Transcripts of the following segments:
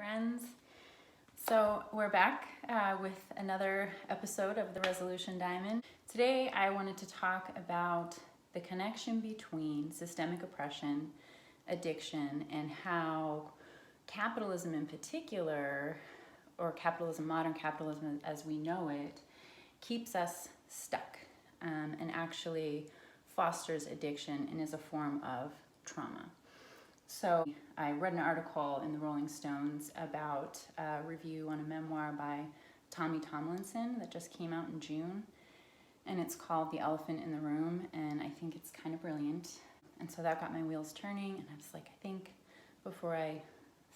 friends. So we're back with another episode of the Resolution Diamond. Today I wanted to talk about the connection between systemic oppression, addiction, and how capitalism in particular, or capitalism, modern capitalism as we know it, keeps us stuck and actually fosters addiction and is a form of trauma. So I read an article in the Rolling Stones about a review on a memoir by Tommy Tomlinson that just came out in June, and it's called The Elephant in the Room, and I think it's kind of brilliant. And so that got my wheels turning, and I was like, I think before I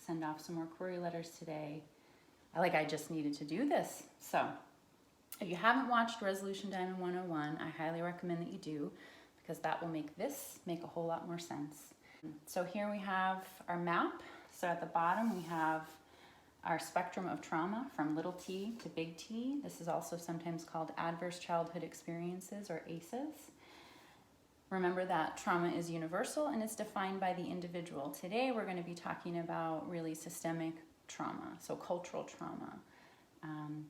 send off some more query letters today, I just needed to do this. So if you haven't watched Resolution Diamond 101, I highly recommend that you do, because that will make this make a whole lot more sense. So here we have our map. So at the bottom we have our spectrum of trauma from little t to big T. This is also sometimes called adverse childhood experiences, or ACEs. Remember that trauma is universal and it's defined by the individual. Today we're going to be talking about really systemic trauma, so cultural trauma.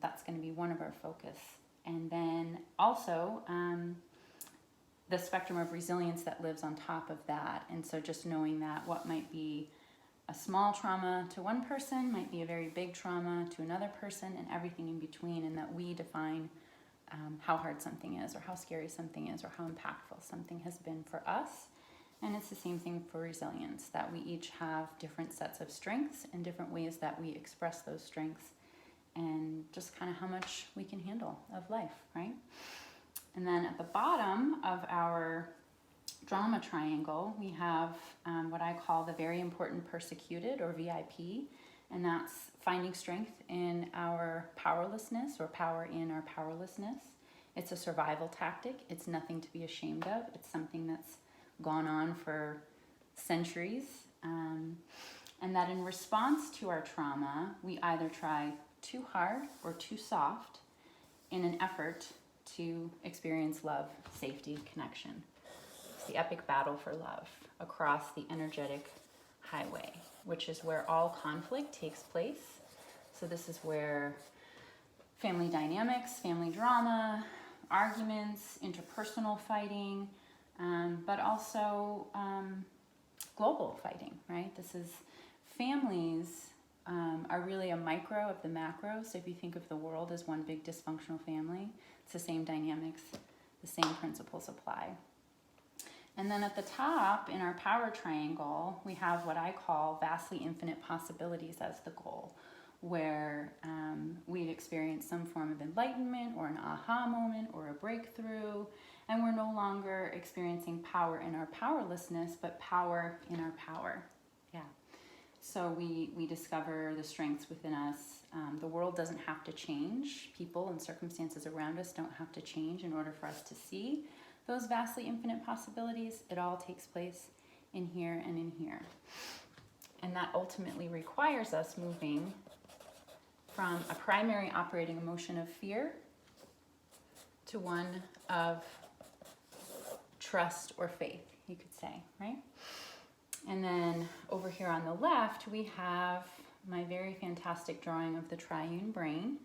That's going to be one of our focus. And then also the spectrum of resilience that lives on top of that. And so just knowing that what might be a small trauma to one person might be a very big trauma to another person, and everything in between, and that we define how hard something is, or how scary something is, or how impactful something has been for us. And it's the same thing for resilience, that we each have different sets of strengths and different ways that we express those strengths, and just kind of how much we can handle of life, right? And then at the bottom of our drama triangle, we have what I call the very important persecuted, or VIP, and that's finding strength in our powerlessness, or power in our powerlessness. It's a survival tactic. It's nothing to be ashamed of. It's something that's gone on for centuries. And that in response to our trauma, we either try too hard or too soft in an effort to experience love, safety, connection. It's the epic battle for love across the energetic highway, which is where all conflict takes place. So this is where family dynamics, family drama, arguments, interpersonal fighting, but also global fighting, right? This is families are really a micro of the macro. So if you think of the world as one big dysfunctional family, it's the same dynamics, the same principles apply. And then at the top in our power triangle, we have what I call vastly infinite possibilities as the goal, where we've experienced some form of enlightenment or an aha moment or a breakthrough, and we're no longer experiencing power in our powerlessness, but power in our power. Yeah. So we discover the strengths within us. The world doesn't have to change. People and circumstances around us don't have to change in order for us to see those vastly infinite possibilities. It all takes place in here and in here. And that ultimately requires us moving from a primary operating emotion of fear to one of trust or faith, you could say, right? And then over here on the left, we have my very fantastic drawing of the triune brain.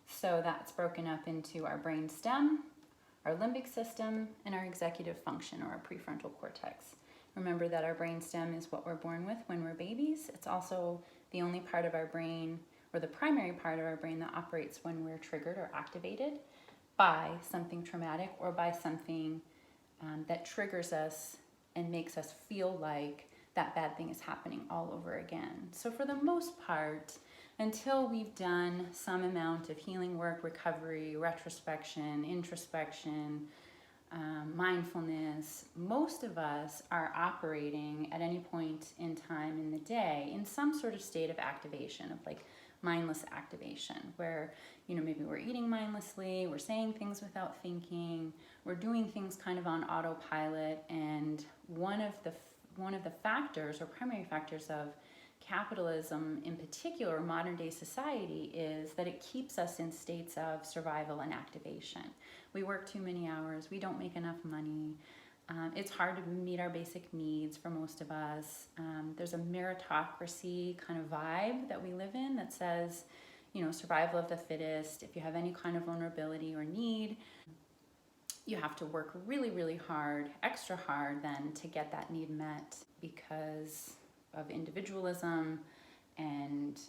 So that's broken up into our brain stem, our limbic system, and our executive function, or our prefrontal cortex. Remember that our brain stem is what we're born with when we're babies. It's also the only part of our brain, or the primary part of our brain, that operates when we're triggered or activated by something traumatic, or by something that triggers us and makes us feel like that bad thing is happening all over again. So for the most part, until we've done some amount of healing work, recovery, retrospection, introspection, mindfulness, most of us are operating at any point in time in the day in some sort of state of activation, of like mindless activation, where maybe we're eating mindlessly, we're saying things without thinking, we're doing things kind of on autopilot. And one of the factors, or primary factors, of capitalism in particular, modern day society, is that it keeps us in states of survival and activation. We work too many hours, we don't make enough money, It's hard to meet our basic needs for most of us. There's a meritocracy kind of vibe that we live in that says, survival of the fittest. If you have any kind of vulnerability or need, you have to work really, really hard, extra hard then to get that need met because of individualism and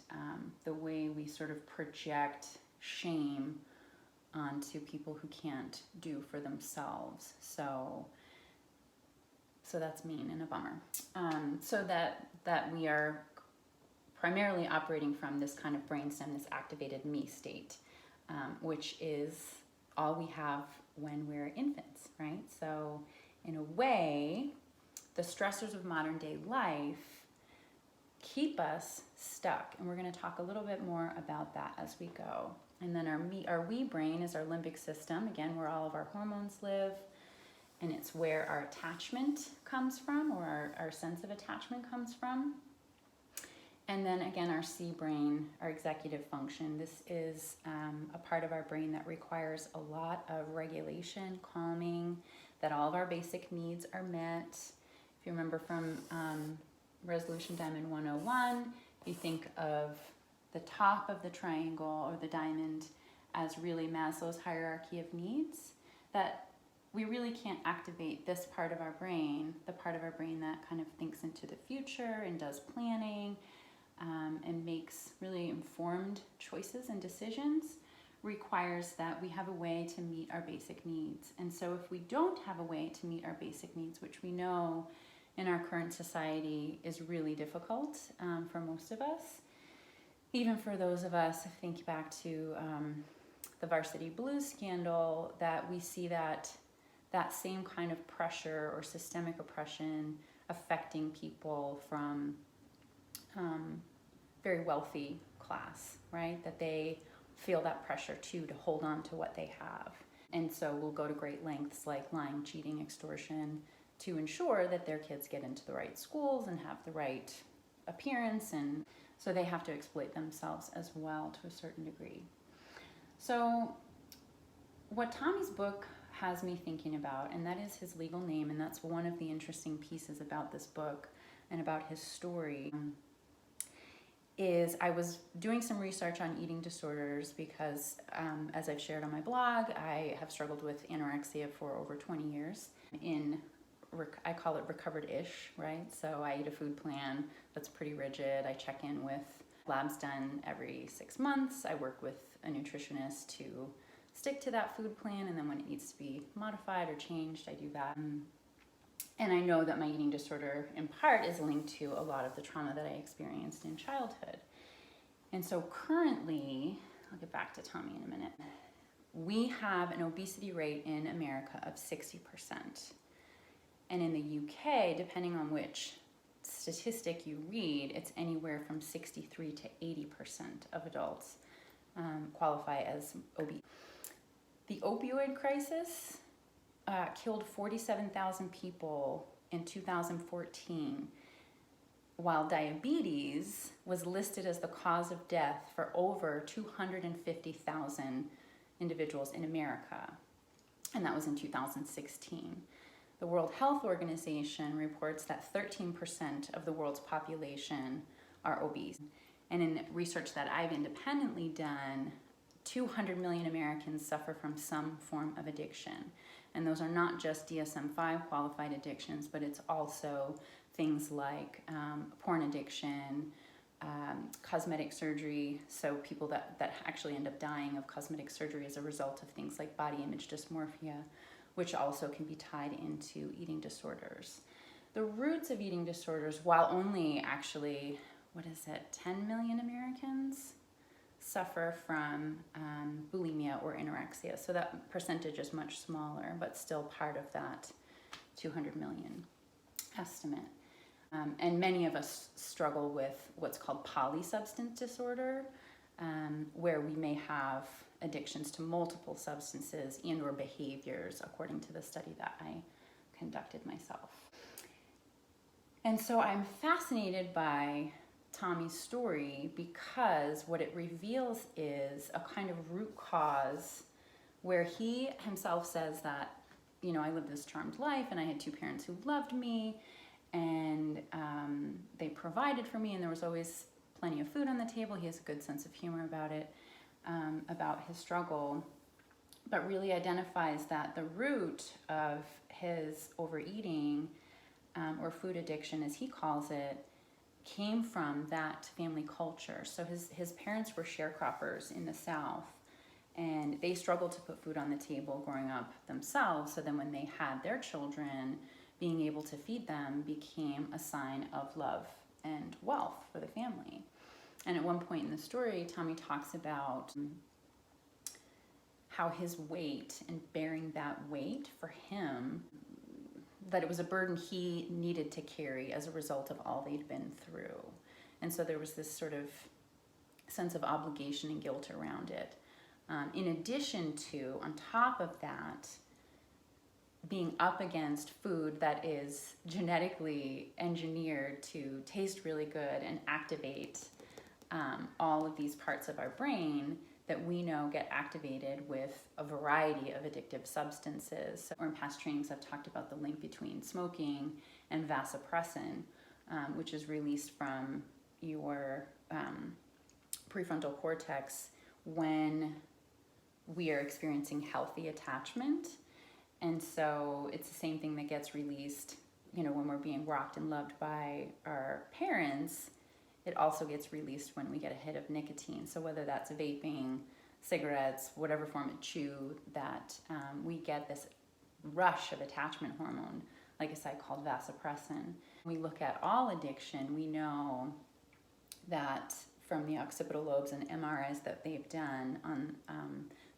the way we sort of project shame onto people who can't do for themselves. So that's mean and a bummer. So that we are primarily operating from this kind of brainstem, this activated me state, which is all we have when we're infants, right? So in a way, the stressors of modern day life keep us stuck. And we're going to talk a little bit more about that as we go. And then our we brain is our limbic system, again, where all of our hormones live. And it's where our attachment comes from, or our sense of attachment comes from. And then again, our C brain, our executive function. This is a part of our brain that requires a lot of regulation, calming, that all of our basic needs are met. If you remember from Resolution Diamond 101, you think of the top of the triangle or the diamond as really Maslow's hierarchy of needs, that we really can't activate this part of our brain, the part of our brain that kind of thinks into the future and does planning and makes really informed choices and decisions, requires that we have a way to meet our basic needs. And so if we don't have a way to meet our basic needs, which we know in our current society is really difficult for most of us, even for those of us, think back to the Varsity Blues scandal, that we see that same kind of pressure or systemic oppression affecting people from very wealthy class, right? That they feel that pressure too to hold on to what they have. And so we'll go to great lengths like lying, cheating, extortion to ensure that their kids get into the right schools and have the right appearance. And so they have to exploit themselves as well to a certain degree. So what Tommy's book has me thinking about, and that is his legal name, and that's one of the interesting pieces about this book and about his story, is I was doing some research on eating disorders because, as I've shared on my blog, I have struggled with anorexia for over 20 years. I call it recovered-ish, right? So I eat a food plan that's pretty rigid. I check in with labs done every 6 months. I work with a nutritionist to stick to that food plan, and then when it needs to be modified or changed, I do that. And I know that my eating disorder, in part, is linked to a lot of the trauma that I experienced in childhood. And so currently, I'll get back to Tommy in a minute, we have an obesity rate in America of 60%. And in the UK, depending on which statistic you read, it's anywhere from 63 to 80% of adults qualify as obese. The opioid crisis killed 47,000 people in 2014, while diabetes was listed as the cause of death for over 250,000 individuals in America, and that was in 2016. The World Health Organization reports that 13% of the world's population are obese. And in research that I've independently done, 200 million Americans suffer from some form of addiction. And those are not just DSM-5 qualified addictions, but it's also things like porn addiction, cosmetic surgery, so people that actually end up dying of cosmetic surgery as a result of things like body image dysmorphia, which also can be tied into eating disorders. The roots of eating disorders, while only actually, 10 million Americans suffer from bulimia or anorexia. So that percentage is much smaller, but still part of that 200 million estimate. And many of us struggle with what's called polysubstance disorder, where we may have addictions to multiple substances and or behaviors, according to the study that I conducted myself. And so I'm fascinated by Tommy's story because what it reveals is a kind of root cause where he himself says that I lived this charmed life and I had two parents who loved me, and they provided for me, and there was always plenty of food on the table. He has a good sense of humor about it, about his struggle, but really identifies that the root of his overeating or food addiction, as he calls it, came from that family culture. So his parents were sharecroppers in the South, and they struggled to put food on the table growing up themselves. So then when they had their children, being able to feed them became a sign of love and wealth for the family. And at one point in the story, Tommy talks about how his weight and bearing that weight for him, that it was a burden he needed to carry as a result of all they'd been through. And so there was this sort of sense of obligation and guilt around it. In addition to, on top of that, being up against food that is genetically engineered to taste really good and activate all of these parts of our brain that we know get activated with a variety of addictive substances. So, or in past trainings, I've talked about the link between smoking and vasopressin, which is released from your prefrontal cortex when we are experiencing healthy attachment. And so it's the same thing that gets released, when we're being rocked and loved by our parents. It also gets released when we get a hit of nicotine. So whether that's vaping, cigarettes, whatever form of chew, that we get this rush of attachment hormone, like I said, called vasopressin. We look at all addiction, we know that from the occipital lobes and MRIs that they've done on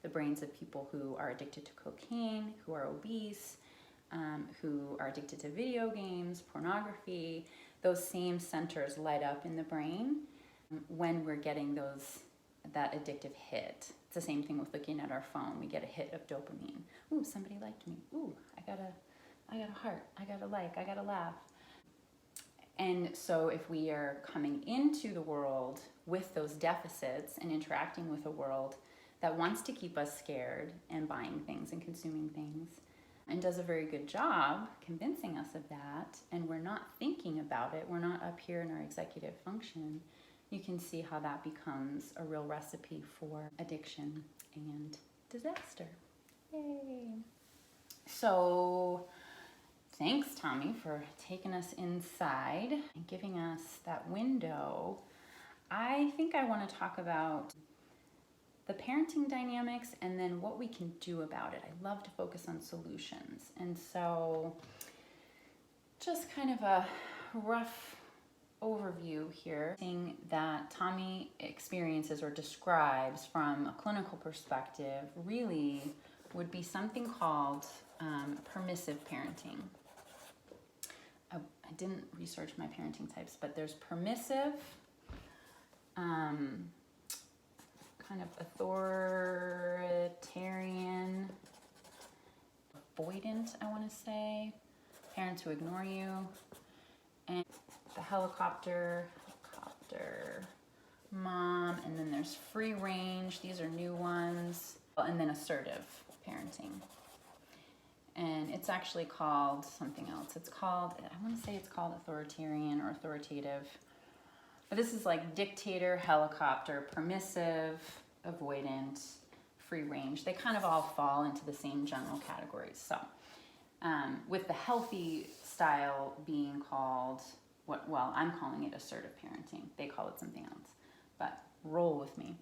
the brains of people who are addicted to cocaine, who are obese, who are addicted to video games, pornography, those same centers light up in the brain when we're getting that addictive hit. It's the same thing with looking at our phone. We get a hit of dopamine. Ooh, somebody liked me. Ooh, I got a heart. I got a like. I got a laugh. And so if we are coming into the world with those deficits and interacting with a world that wants to keep us scared and buying things and consuming things, and does a very good job convincing us of that, and we're not thinking about it, we're not up here in our executive function, you can see how that becomes a real recipe for addiction and disaster. Yay! So thanks, Tommy, for taking us inside and giving us that window. I think I want to talk about the parenting dynamics and then what we can do about it. I love to focus on solutions. And so just kind of a rough overview here, thing that Tommy experiences or describes from a clinical perspective really would be something called permissive parenting. I didn't research my parenting types, but there's permissive, kind of authoritarian, avoidant, I want to say, parents who ignore you, and the helicopter mom, and then there's free range, these are new ones, and then assertive parenting. And it's actually called something else. It's called, I want to say it's called authoritarian or authoritative. But this is like dictator, helicopter, permissive, avoidant, free range. They kind of all fall into the same general categories. So with the healthy style being called, I'm calling it assertive parenting. They call it something else, but roll with me.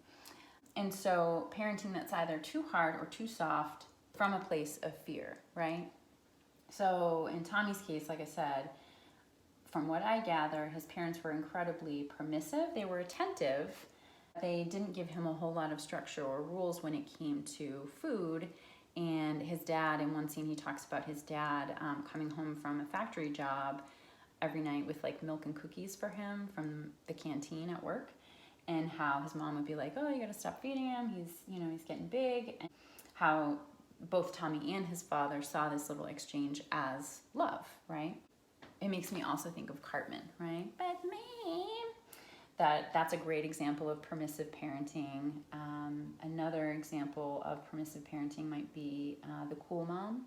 And so parenting that's either too hard or too soft from a place of fear, right? So in Tommy's case, like I said, from what I gather, his parents were incredibly permissive. They were attentive. They didn't give him a whole lot of structure or rules when it came to food. And his dad, in one scene, he talks about his dad coming home from a factory job every night with like milk and cookies for him from the canteen at work, and how his mom would be like, "Oh, you got to stop feeding him. He's getting big." And how both Tommy and his father saw this little exchange as love, right? It makes me also think of Cartman, right? But me, that's a great example of permissive parenting. Another example of permissive parenting might be the cool mom.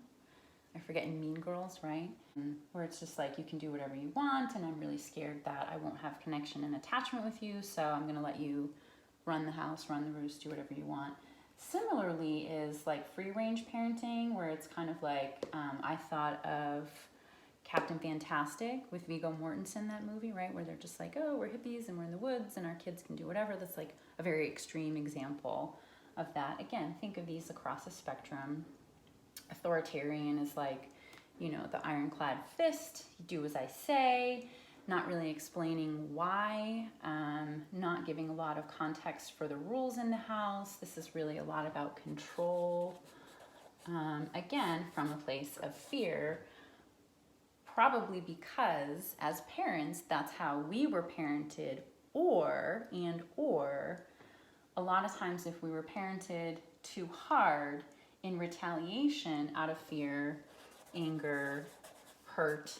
I forget, in Mean Girls, right? Where it's just like, you can do whatever you want, and I'm really scared that I won't have connection and attachment with you, so I'm going to let you run the house, run the roost, do whatever you want. Similarly is like free range parenting, where it's kind of like, I thought of Captain Fantastic with Viggo Mortensen, that movie, right? Where they're just like, oh, we're hippies and we're in the woods and our kids can do whatever. That's like a very extreme example of that. Again, think of these across a spectrum. Authoritarian is like, you know, the ironclad fist, you do as I say, not really explaining why, not giving a lot of context for the rules in the house. This is really a lot about control. Again, from a place of fear, probably because as parents, that's how we were parented, or a lot of times if we were parented too hard in retaliation out of fear, anger, hurt,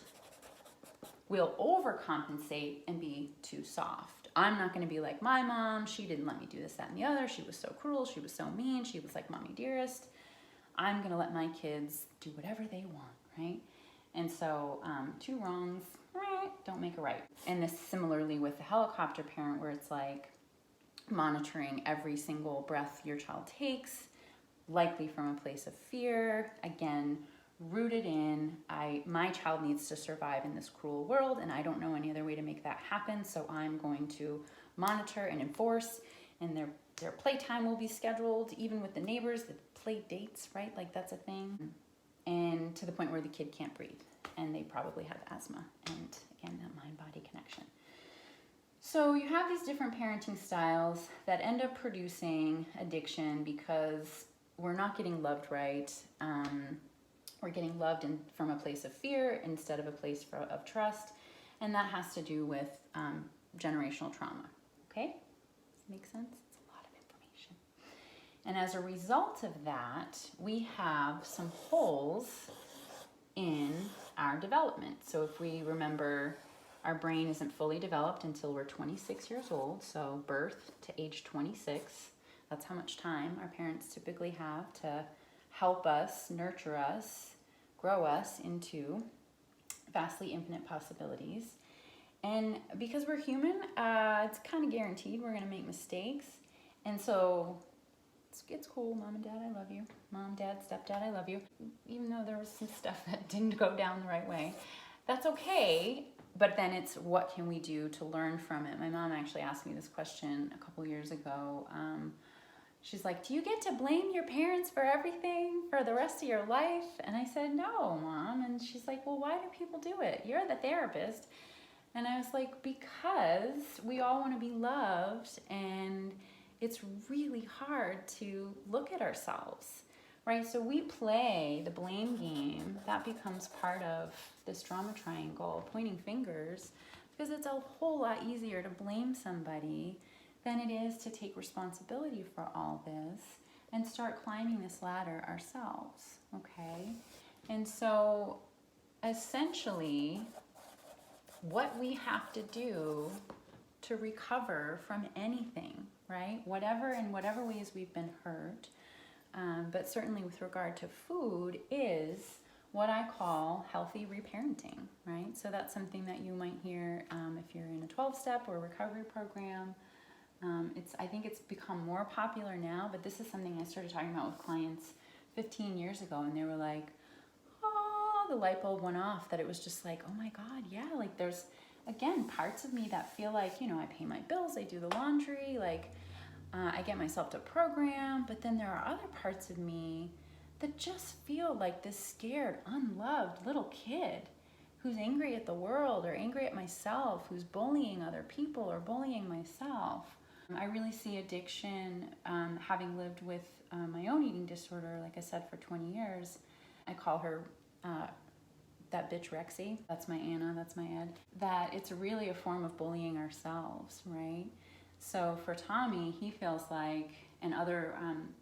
we'll overcompensate and be too soft. I'm not going to be like my mom. She didn't let me do this, that, and the other. She was so cruel. She was so mean. She was like mommy dearest. I'm going to let my kids do whatever they want, right? And so two wrongs don't make a right. And this similarly with the helicopter parent, where it's like monitoring every single breath your child takes, likely from a place of fear, again, rooted in, my child needs to survive in this cruel world, and I don't know any other way to make that happen, so I'm going to monitor and enforce, and their playtime will be scheduled, even with the neighbors, the play dates, right? Like, that's a thing. And to the point where the kid can't breathe, and they probably have asthma, and again, that mind-body connection. So you have these different parenting styles that end up producing addiction because we're not getting loved right. We're getting loved from a place of fear instead of a place of trust, and that has to do with generational trauma. Okay? Does that make sense? It's a lot of information. And as a result of that, we have some holes in our development. So if we remember, our brain isn't fully developed until we're 26 years old, so birth to age 26. That's how much time our parents typically have to help us, nurture us, grow us into vastly infinite possibilities. And because we're human, it's kind of guaranteed we're going to make mistakes. And so it's cool. Mom and Dad, I love you. Mom, Dad, Stepdad, I love you. Even though there was some stuff that didn't go down the right way. That's okay. But then it's, what can we do to learn from it? My mom actually asked me this question a couple years ago. She's like, do you get to blame your parents for everything for the rest of your life? And I said, no, Mom. And she's like, well, why do people do it? You're the therapist. And I was like, because we all want to be loved, and it's really hard to look at ourselves, right? So we play the blame game. That becomes part of this drama triangle, pointing fingers, because it's a whole lot easier to blame somebody than it is to take responsibility for all this and start climbing this ladder ourselves, okay? And so essentially, what we have to do to recover from anything, right? In whatever ways we've been hurt, but certainly with regard to food, is what I call healthy reparenting, right? So that's something that you might hear if you're in a 12-step or recovery program. I think it's become more popular now, but this is something I started talking about with clients 15 years ago, and they were like, oh, the light bulb went off, that it was just like, oh my God, yeah, like there's, again, parts of me that feel like, you know, I pay my bills, I do the laundry, like I get myself to program, but then there are other parts of me that just feel like this scared, unloved little kid who's angry at the world or angry at myself, who's bullying other people or bullying myself. I really see addiction, having lived with my own eating disorder, like I said, for 20 years. I call her that bitch Rexy. That's my Anna, that's my Ed. That it's really a form of bullying ourselves, right? So for Tommy, he feels like, and other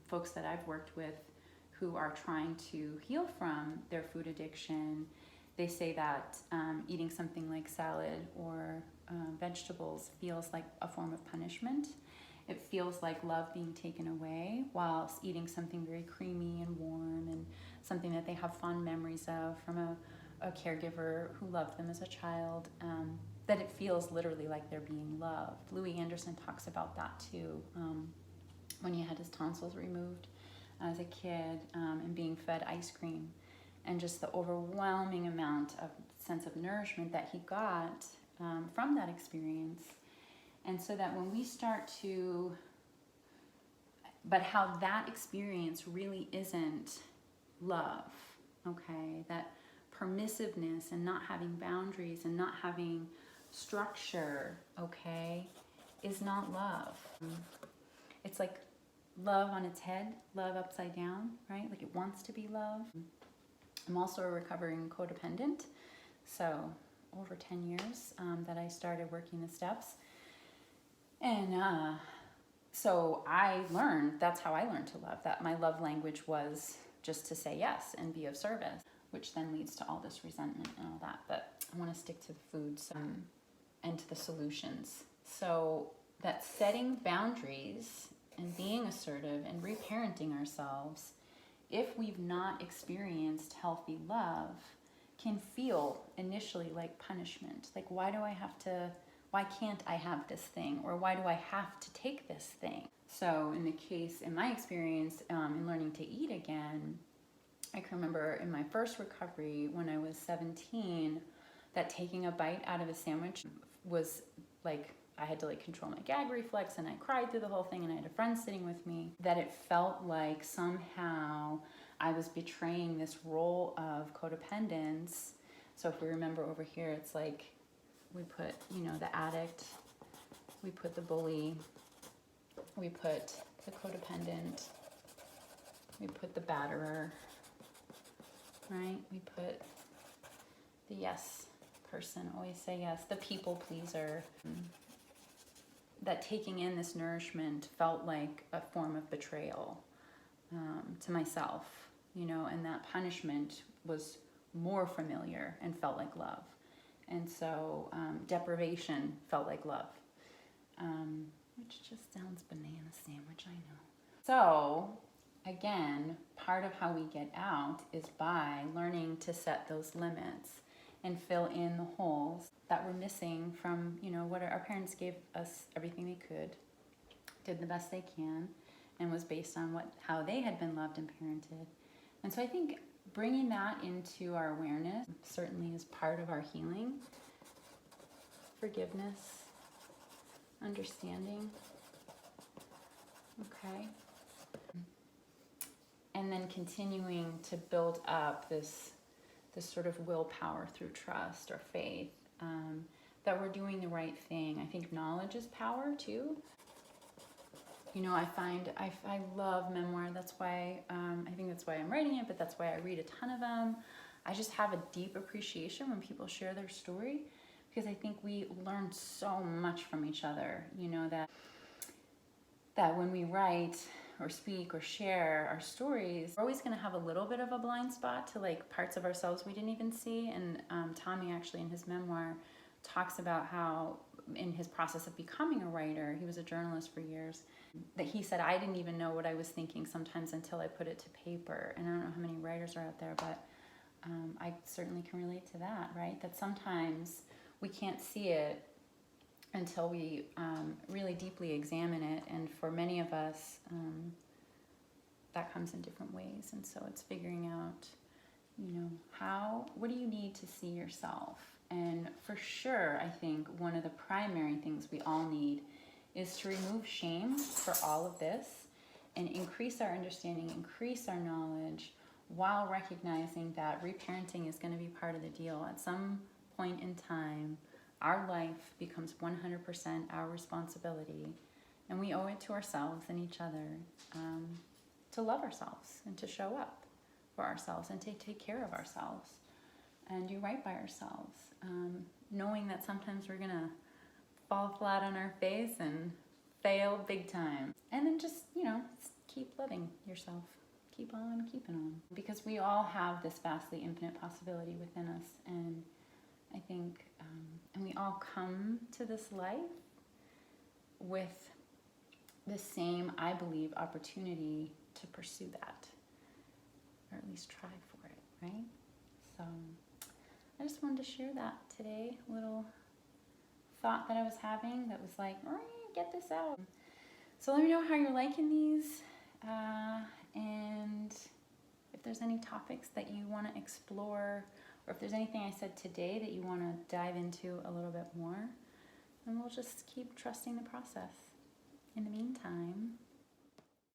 folks that I've worked with who are trying to heal from their food addiction, they say that eating something like salad or vegetables feels like a form of punishment. it feels like love being taken away whilst eating something very creamy and warm and something that they have fond memories of from a caregiver who loved them as a child, that it feels literally like they're being loved. Louis Anderson talks about that too, when he had his tonsils removed as a kid, and being fed ice cream, and just the overwhelming amount of sense of nourishment that he got from that experience. And so that when we start to, but how that experience really isn't love, okay? That permissiveness and not having boundaries and not having structure, okay, is not love. It's like love on its head, love upside down, right? Like it wants to be love. I'm also a recovering codependent. So over 10 years that I started working the steps. And so I learned, that's how I learned to love, that my love language was just to say yes and be of service, which then leads to all this resentment and all that. But I want to stick to the foods and to the solutions. So that setting boundaries and being assertive and reparenting ourselves, if we've not experienced healthy love, can feel initially like punishment. Like, why can't I have this thing? Or why do I have to take this thing? So in my experience, in learning to eat again, I can remember in my first recovery when I was 17, that taking a bite out of a sandwich was like, I had to like control my gag reflex, and I cried through the whole thing, and I had a friend sitting with me, that it felt like somehow I was betraying this role of codependence. So if we remember over here, it's like we put, the addict, we put the bully, we put the codependent, we put the batterer, right? We put the yes person, always say yes, the people pleaser. That taking in this nourishment felt like a form of betrayal to myself, and that punishment was more familiar and felt like love. And so deprivation felt like love, which just sounds banana sandwich, I know. So again, part of how we get out is by learning to set those limits and fill in the holes that were missing from, what our parents gave us everything they could, did the best they can, and was based on how they had been loved and parented. And so I think bringing that into our awareness certainly is part of our healing. Forgiveness, understanding, okay? And then continuing to build up this sort of willpower through trust or faith, that we're doing the right thing. I think knowledge is power too. I find I love memoir. That's why I think that's why I'm writing it, but that's why I read a ton of them. I just have a deep appreciation when people share their story, because I think we learn so much from each other. That when we write or speak or share our stories, we're always going to have a little bit of a blind spot to like parts of ourselves we didn't even see. And Tommy actually in his memoir talks about how in his process of becoming a writer, he was a journalist for years, that he said, I didn't even know what I was thinking sometimes until I put it to paper. And I don't know how many writers are out there, but I certainly can relate to that, right? That sometimes we can't see it until we really deeply examine it. And for many of us, that comes in different ways. And so it's figuring out, what do you need to see yourself? And for sure, I think one of the primary things we all need is to remove shame for all of this and increase our understanding, increase our knowledge, while recognizing that reparenting is going to be part of the deal. At some point in time, our life becomes 100% our responsibility, and we owe it to ourselves and each other to love ourselves and to show up for ourselves and to take care of ourselves and do right by ourselves, knowing that sometimes we're gonna fall flat on our face and fail big time, and then just keep loving yourself, keep on keeping on, because we all have this vastly infinite possibility within us. And I think and we all come to this life with the same, I believe, opportunity to pursue that, or at least try for it, right? So I just wanted to share that today, little thought that I was having that was like, get this out. So let me know how you're liking these, and if there's any topics that you want to explore, or if there's anything I said today that you want to dive into a little bit more, and we'll just keep trusting the process. In the meantime,